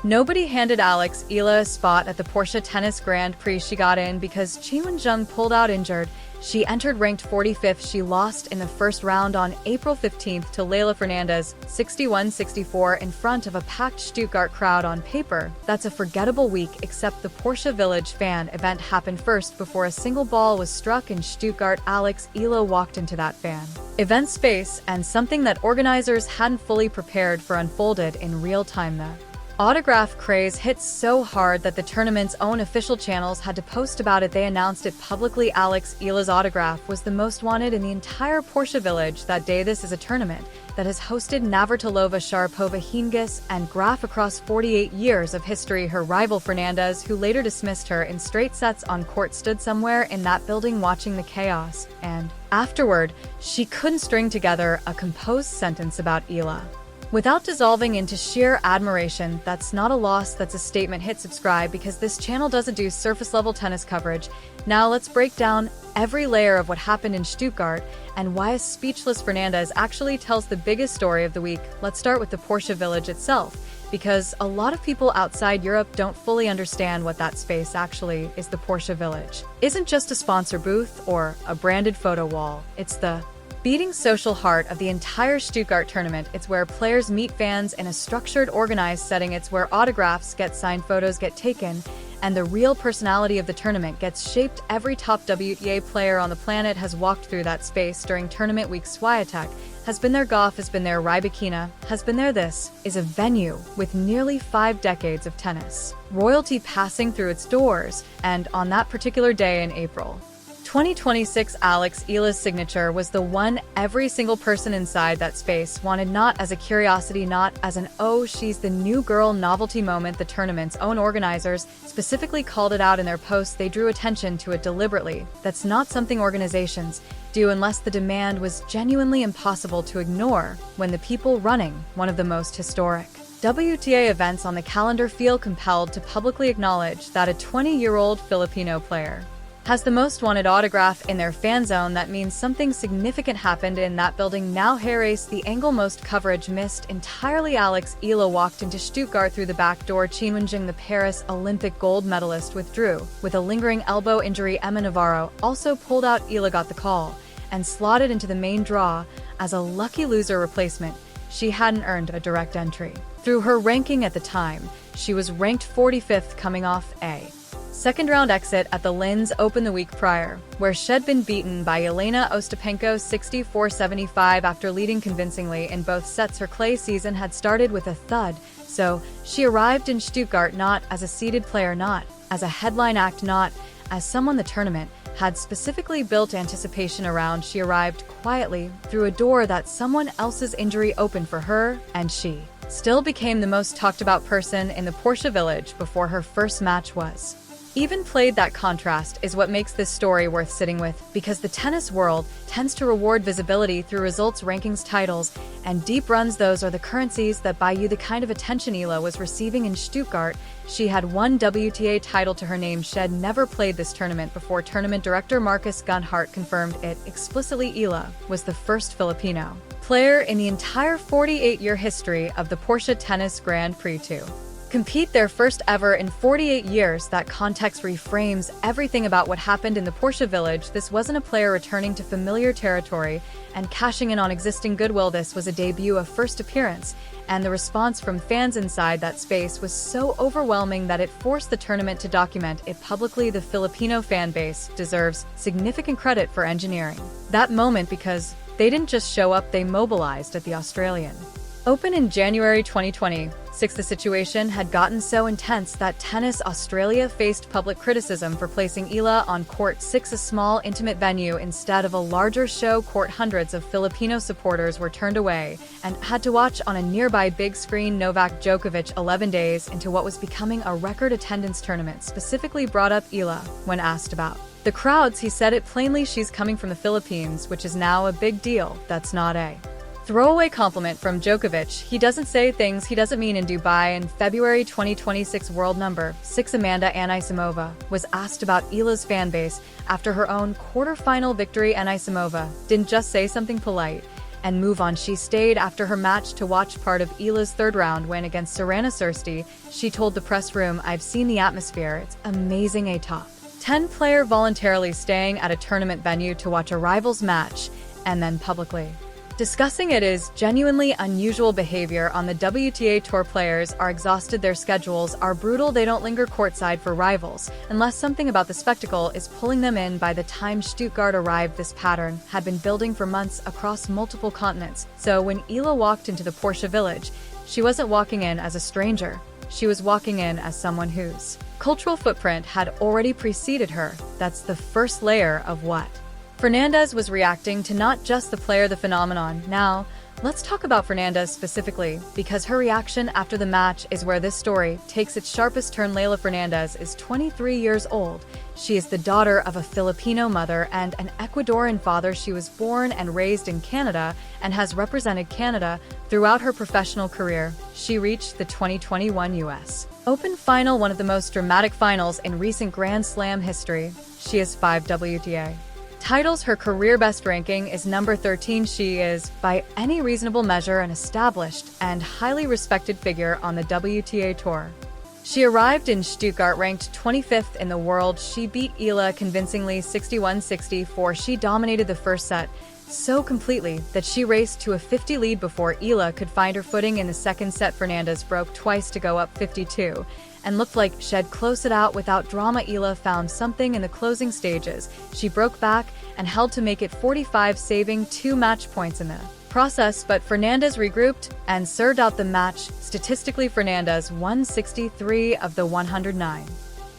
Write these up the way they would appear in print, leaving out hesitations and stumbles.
Nobody handed Alex Eala a spot at the Porsche Tennis Grand Prix. She got in because Qin Wenjun pulled out injured. She entered ranked 45th. She lost in the first round on April 15th to Leylah Fernandez, 61-64, in front of a packed Stuttgart crowd. On paper, that's a forgettable week, except the Porsche Village fan event happened first before a single ball was struck in Stuttgart. Alex Eala walked into that fan event space, and something that organizers hadn't fully prepared for unfolded in real time. The autograph craze hit so hard that the tournament's own official channels had to post about it. They announced it publicly. Alex Eala's autograph was the most wanted in the entire Porsche Village that day. This is a tournament that has hosted Navratilova, Sharapova, Hingis, and Graf across 48 years of history. Her rival Fernandez, who later dismissed her in straight sets on court, stood somewhere in that building watching the chaos, and afterward, she couldn't string together a composed sentence about Eala without dissolving into sheer admiration. That's not a loss, that's a statement. Hit subscribe because this channel doesn't do surface-level tennis coverage. Now let's break down every layer of what happened in Stuttgart and why a speechless Fernandez actually tells the biggest story of the week. Let's start with the Porsche Village itself, because a lot of people outside Europe don't fully understand what that space actually is. The Porsche Village isn't just a sponsor booth or a branded photo wall. It's the beating social heart of the entire Stuttgart tournament. It's where players meet fans in a structured, organized setting. It's where autographs get signed, photos get taken, and the real personality of the tournament gets shaped. Every top WTA player on the planet has walked through that space during tournament week. Swiatek has been there, Goff has been there, Rybakina has been there. This is a venue with nearly 5 decades of tennis royalty passing through its doors, and on that particular day in April 2026, Alex Eala's signature was the one every single person inside that space wanted, not as a curiosity, not as an "oh, she's the new girl" novelty moment. The tournament's own organizers specifically called it out in their posts. They drew attention to it deliberately. That's not something organizations do unless the demand was genuinely impossible to ignore. When the people running one of the most historic WTA events on the calendar feel compelled to publicly acknowledge that a 20-year-old Filipino player has the most wanted autograph in their fan zone, that means something significant happened in that building. Now Harris, the angle most coverage missed entirely. Alex Eala walked into Stuttgart through the back door. Qin Wenjun, the Paris Olympic gold medalist, withdrew with a lingering elbow injury. Emma Navarro also pulled out. Eala got the call and slotted into the main draw as a lucky loser replacement. She hadn't earned a direct entry. Through her ranking at the time, she was ranked 45th, coming off a second-round exit at the Linz Open the week prior, where she'd been beaten by Jelena Ostapenko 64-75 after leading convincingly in both sets. Her clay season had started with a thud, so she arrived in Stuttgart not as a seeded player, not as a headline act, not as someone the tournament had specifically built anticipation around. She arrived quietly through a door that someone else's injury opened for her, and she still became the most talked about person in the Porsche Village before her first match was even played. That contrast is what makes this story worth sitting with, because the tennis world tends to reward visibility through results, rankings, titles, and deep runs. Those are the currencies that buy you the kind of attention Eala was receiving in Stuttgart. She had one WTA title to her name. She'd never played this tournament before. Tournament director Marcus Gunhart confirmed it explicitly. Eala was the first Filipino player in the entire 48-year history of the Porsche Tennis Grand Prix to compete, their first ever in 48 years. That context reframes everything about what happened in the Porsche Village. This wasn't a player returning to familiar territory and cashing in on existing goodwill. This was a debut, a first appearance, and the response from fans inside that space was so overwhelming that it forced the tournament to document it publicly. The Filipino fan base deserves significant credit for engineering that moment, because they didn't just show up, they mobilized at the Australian Open in January 2026. The situation had gotten so intense that Tennis Australia faced public criticism for placing Eala on Court 6, a small, intimate venue, instead of a larger show court. Hundreds of Filipino supporters were turned away and had to watch on a nearby big screen. Novak Djokovic, 11 days into what was becoming a record attendance tournament, specifically brought up Eala when asked about the crowds. He said it plainly: she's coming from the Philippines, which is now a big deal. That's not a throwaway compliment from Djokovic. He doesn't say things he doesn't mean. In Dubai in February 2026, world number 6 Amanda Anisimova was asked about Eala's fanbase after her own quarter-final victory. Anisimova didn't just say something polite. and move on. She stayed after her match to watch part of Eala's third round win against Aryna Sabalenka. She told the press room, "I've seen the atmosphere. It's amazing. A top 10 player voluntarily staying at a tournament venue to watch a rival's match and then publicly discussing it is genuinely unusual behavior on the WTA Tour. Players are exhausted, their schedules are brutal, they don't linger courtside for rivals, unless something about the spectacle is pulling them in." By the time Stuttgart arrived, this pattern had been building for months across multiple continents. So when Eala walked into the Porsche Village, she wasn't walking in as a stranger. She was walking in as someone whose cultural footprint had already preceded her. That's the first layer of what Fernandez was reacting to, not just the player, the phenomenon. Now, let's talk about Fernandez specifically, because her reaction after the match is where this story takes its sharpest turn. Leylah Fernandez is 23 years old. She is the daughter of a Filipino mother and an Ecuadorian father. She was born and raised in Canada and has represented Canada throughout her professional career. She reached the 2021 U.S. Open final, one of the most dramatic finals in recent Grand Slam history. She has 5 WTA titles. Her career best ranking is number 13. She is, by any reasonable measure, an established and highly respected figure on the WTA Tour. She arrived in Stuttgart ranked 25th in the world. She beat Eala convincingly 61-64. She dominated the first set so completely that she raced to a 50 lead before Eala could find her footing in the second set. Fernandez broke twice to go up 52 and looked like she'd close it out without drama. Eala found something in the closing stages. She broke back and held to make it 45, saving 2 match points in the process, but Fernandez regrouped and served out the match. Statistically, Fernandez won 63 of the 109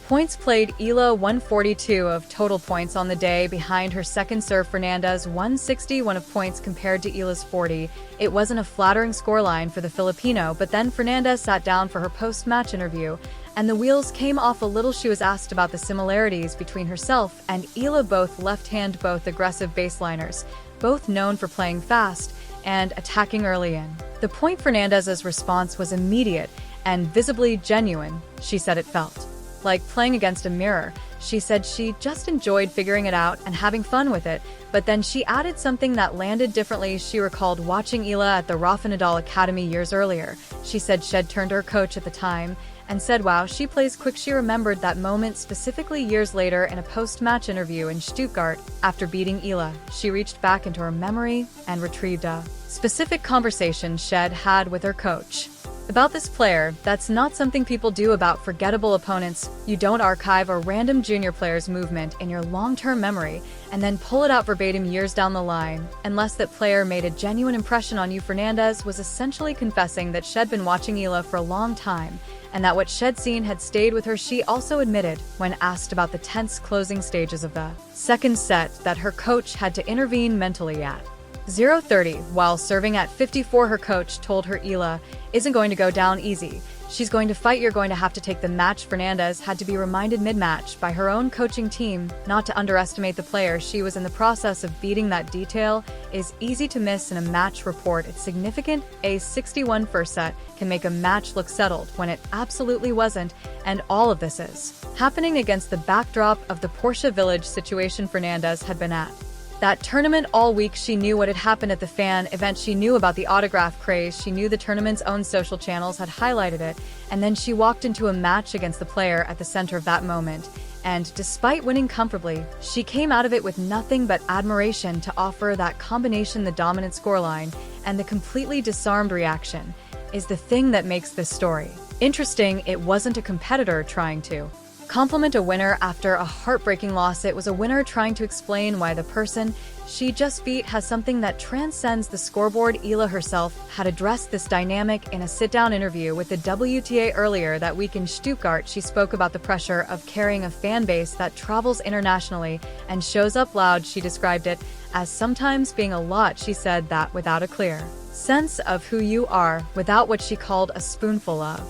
points played. Eala won 42 of total points on the day. Behind her second serve, Fernandez won 61 of points compared to Eala's 40. It wasn't a flattering scoreline for the Filipino, but then Fernandez sat down for her post-match interview, and the wheels came off a little. She was asked about the similarities between herself and Eala, both left-hand, both aggressive baseliners, both known for playing fast and attacking early in the point. Fernandez's response was immediate and visibly genuine. She said it felt like playing against a mirror. She said she just enjoyed figuring it out and having fun with it, but then she added something that landed differently. She recalled watching Eala at the Rafa Nadal Academy years earlier. She said she'd turned to her coach at the time and said, "Wow, she plays quick." She remembered that moment specifically years later in a post-match interview in Stuttgart after beating Eala. She reached back into her memory and retrieved a specific conversation she'd had with her coach about this player. That's not something people do about forgettable opponents. You don't archive a random junior player's movement in your long-term memory and then pull it out verbatim years down the line, unless that player made a genuine impression on you. Fernandez was essentially confessing that she'd been watching Eala for a long time and that what she'd seen had stayed with her. She also admitted, when asked about the tense closing stages of the second set, that her coach had to intervene mentally at 0:30 while serving at 54. Her coach told her, "Eala isn't going to go down easy. She's going to fight. You're going to have to take the match." Fernandez had to be reminded mid-match by her own coaching team not to underestimate the player she was in the process of beating. That detail is easy to miss in a match report. It's significant. A 61 first set can make a match look settled when it absolutely wasn't, and all of this is happening against the backdrop of the Porsche Village situation. Fernandez had been at that tournament all week. She knew what had happened at the fan event. She knew about the autograph craze. She knew the tournament's own social channels had highlighted it. And then she walked into a match against the player at the center of that moment. And despite winning comfortably, she came out of it with nothing but admiration to offer. That combination, the dominant scoreline and the completely disarmed reaction, is the thing that makes this story interesting. It wasn't a competitor trying to compliment a winner after a heartbreaking loss. It was a winner trying to explain why the person she just beat has something that transcends the scoreboard. Eala herself had addressed this dynamic in a sit-down interview with the WTA earlier that week in Stuttgart. She spoke about the pressure of carrying a fan base that travels internationally and shows up loud. She described it as sometimes being a lot. She said that without a clear sense of who you are, without what she called a spoonful of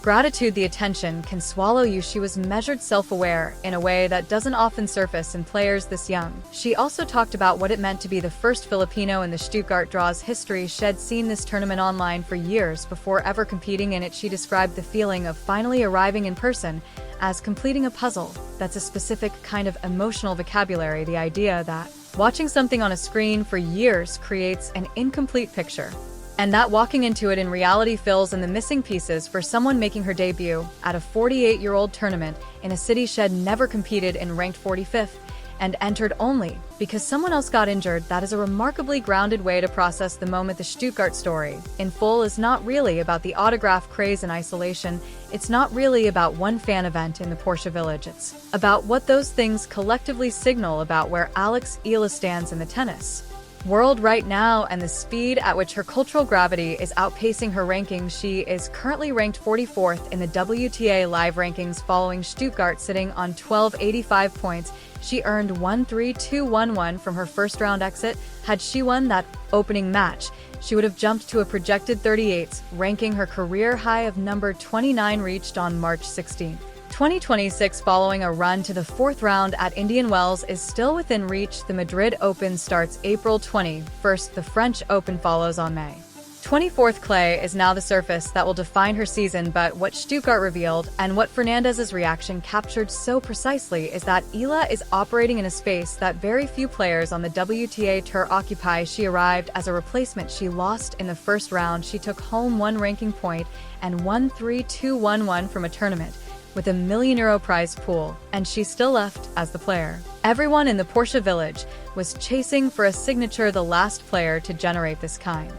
gratitude, the attention can swallow you. She was measured, self-aware in a way that doesn't often surface in players this young. She also talked about what it meant to be the first Filipino in the Stuttgart draw's history. She'd seen this tournament online for years before ever competing in it. She described the feeling of finally arriving in person as completing a puzzle. That's a specific kind of emotional vocabulary, the idea that Watching something on a screen for years creates an incomplete picture. And that walking into it in reality fills in the missing pieces for someone making her debut at a 48-year-old tournament in a city she had never competed in, ranked 45th, and entered only because someone else got injured. That is a remarkably grounded way to process the moment. The Stuttgart story, in full, is not really about the autograph craze in isolation. It's not really about one fan event in the Porsche Village. It's about what those things collectively signal about where Alex Eala stands in the tennis world right now and the speed at which her cultural gravity is outpacing her rankings. She is currently ranked 44th in the WTA live rankings following Stuttgart, sitting on 1285 points. She earned 1-3-2-1-1 from her first round exit. Had she won that opening match, she would have jumped to a projected 38th, ranking her career high of number 29 reached on March 16. 2026. Following a run to the fourth round at Indian Wells is still within reach. The Madrid Open starts April 21st. The French Open follows on May 24th. Clay is now the surface that will define her season, but what Stuttgart revealed and what Fernandez's reaction captured so precisely is that Eala is operating in a space that very few players on the WTA Tour occupy. She arrived as a replacement. She lost in the first round. She took home one ranking point and 1-3-2-1-1 from a tournament with a €1 million prize pool, and she still left as the player everyone in the Porsche Village was chasing for a signature, the last player to generate this kind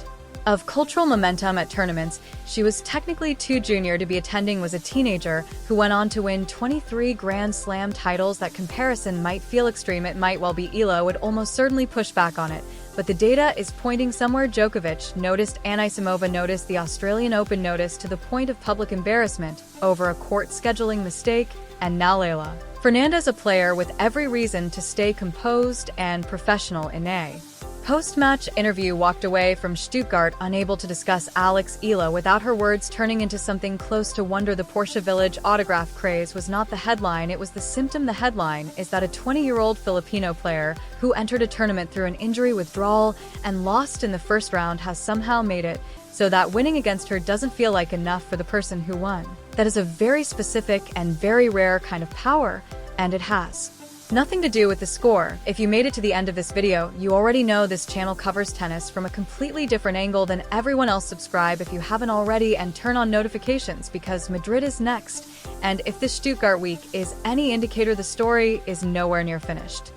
of cultural momentum at tournaments. She was technically too junior to be attending, was a teenager who went on to win 23 Grand Slam titles. That comparison might feel extreme. It might well be. Eala would almost certainly push back on it, but the data is pointing somewhere. Djokovic noticed, Anisimova noticed, the Australian Open noticed, to the point of public embarrassment over a court scheduling mistake, and now Eala. Fernandez, a player with every reason to stay composed and professional. In a post-match interview, walked away from Stuttgart unable to discuss Alex Eala without her words turning into something close to wonder. The Porsche Village autograph craze was not the headline, it was the symptom. The headline is that a 20-year-old Filipino player who entered a tournament through an injury withdrawal and lost in the first round has somehow made it so that winning against her doesn't feel like enough for the person who won. That is a very specific and very rare kind of power, and it has nothing to do with the score. If you made it to the end of this video, you already know this channel covers tennis from a completely different angle than everyone else. Subscribe if you haven't already and turn on notifications, because Madrid is next. And if this Stuttgart week is any indicator, the story is nowhere near finished.